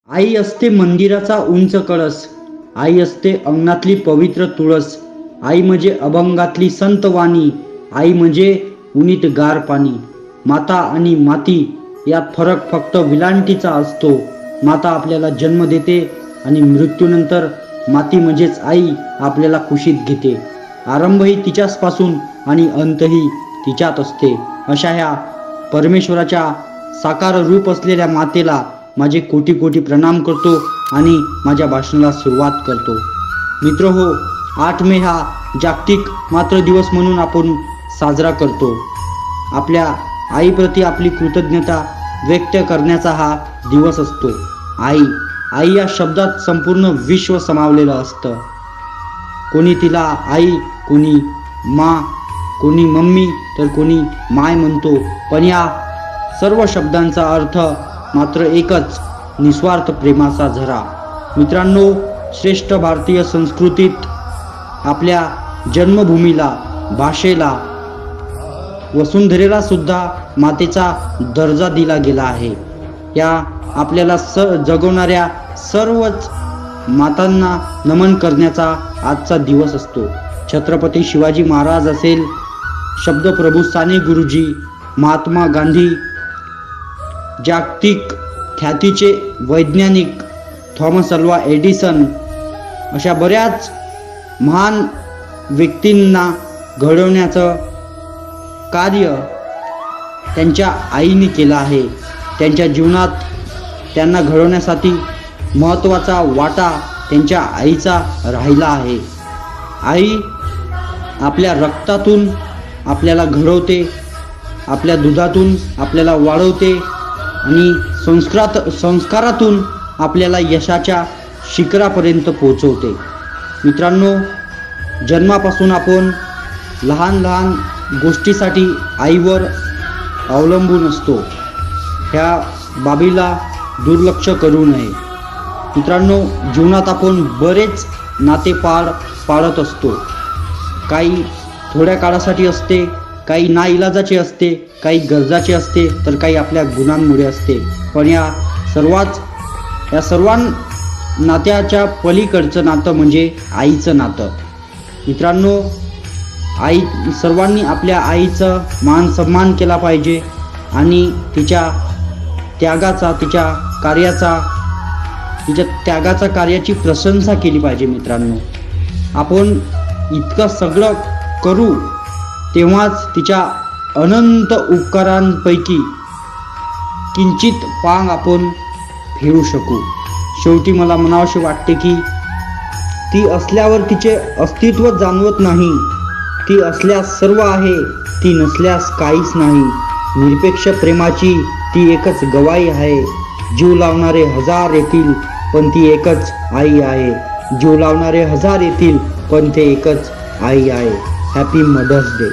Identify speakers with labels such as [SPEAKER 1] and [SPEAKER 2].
[SPEAKER 1] आई असते मंदिराचा उंच कळस, आई असते अंगणातली पवित्र तुळस, आई म्हणजे अभंगातली संत वाणी, आई म्हणजे उनीत गार पाणी. माता आणि माती यात फरक फक्त विलांटीचा असतो. माता आपल्याला जन्म देते आणि मृत्यूनंतर माती म्हणजेच आई आपल्याला कुशीत घेते. आरंभही तिच्याचपासून आणि अंतही तिच्यात असते. अशा ह्या परमेश्वराच्या साकार रूप असलेल्या मातेला माझे कोटी कोटी प्रणाम करतो आणि माझ्या भाषणाला सुरुवात करतो. मित्रहो, 8 मे हा जागतिक मातृदिवस म्हणून आपण साजरा करतो. आपल्या आईप्रती आपली कृतज्ञता व्यक्त करण्याचा हा दिवस असतो. आई या शब्दात संपूर्ण विश्व समावलेलं असतं. कोणी तिला आई, कोणी मा, कोणी मम्मी तर कोणी माय म्हणतो. पण या सर्व शब्दांचा अर्थ मात्र एकच, निस्वार्थ प्रेमाचा झरा. मित्रांनो, श्रेष्ठ भारतीय संस्कृतीत आपल्या जन्मभूमीला, भाषेला, वसुंधरेला सुद्धा मातेचा दर्जा दिला गेला आहे. या आपल्याला जगवणाऱ्या सर्वच मातांना नमन करण्याचा आजचा दिवस असतो. छत्रपती शिवाजी महाराज असेल, शब्दप्रभू साने गुरुजी, महात्मा गांधी, जागतिक ख्यातीचे वैज्ञानिक थॉमस अल्वा एडिसन, अशा बऱ्याच महान व्यक्तींना घडवण्याचं कार्य त्यांच्या आईने केलं आहे. त्यांच्या जीवनात त्यांना घडवण्यासाठी महत्त्वाचा वाटा त्यांच्या आईचा राहिला आहे. आई आपल्या रक्तातून आपल्याला घडवते, आपल्या दुधातून आपल्याला वाढवते आणि संस्कारातून आपल्याला यशाच्या शिखरापर्यंत पोहोचवते. मित्रांनो, जन्मापासून आपण लहान लहान गोष्टीसाठी आईवर अवलंबून असतो. ह्या बाबीला दुर्लक्ष करू नये. मित्रांनो, जीवनात आपण बरेच नाते पाळत असतो. काही थोड्या काळासाठी असते, काही नाइलाजाचे असते, काही गरजाचे असते, तर काही आपल्या गुणांमुळे असते. पण या सर्व नात्याच्या पलीकडचं नातं म्हणजे आईचं नातं. मित्रांनो, सर्वांनी आपल्या आईचा मान सन्मान केला पाहिजे आणि तिच्या कार्याची प्रशंसा केली पाहिजे. मित्रांनो, आपण इतकं सगळं करू तेव्हाच तिच्या अनंत उपकारांपैकी किंचित पांग आपण फेडू शकू. शेवटी मला म्हणावंसे वाटते की ती असल्यावर तिचे अस्तित्व जाणवत नाही. ती असल्यास सर्व आहे, ती नसल्यास काहीच नाही. निरपेक्ष प्रेमाची ती एकच गवाही आहे. जीव लावणारे 1000 येतील पण ती एकच आई आहे. जीव लावणारे 1000 येतील पण ते एकच आई आहे. Happy mother's day.